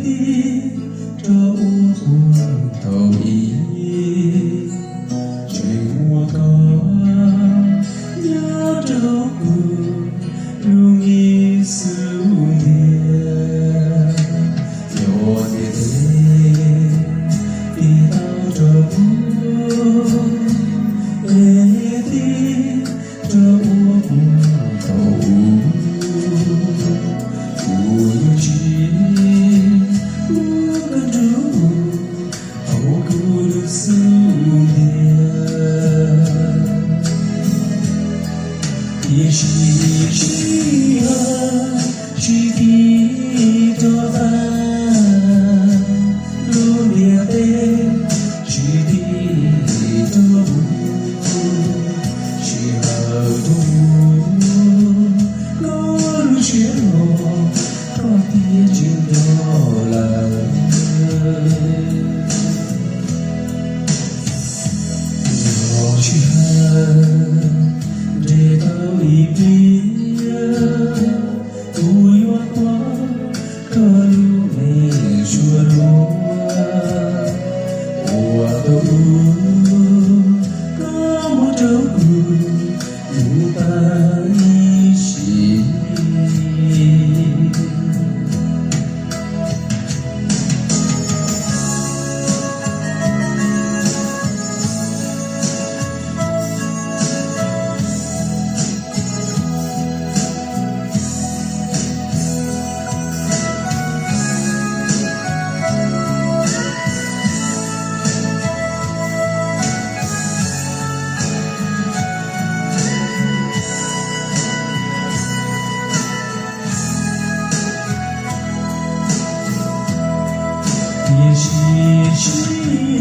đi cho u buồn thầu ý trời mùa có nhớ trâu buồn luôn nghĩ sự nghề nhỏ thế đi tao cho buồn đi cho u buồn thầu chỉ đi cho ta luôn địa tên chỉ đi cho buồn chỉ ở buồn có lúc chuyện nhỏ có tiếng chuyện nhỏ là nhỏ chỉ hơn để tao đi biết tuổi quá có lúc mẹ chua lúa mùa đâu có một trâu người ta chỉ chỉ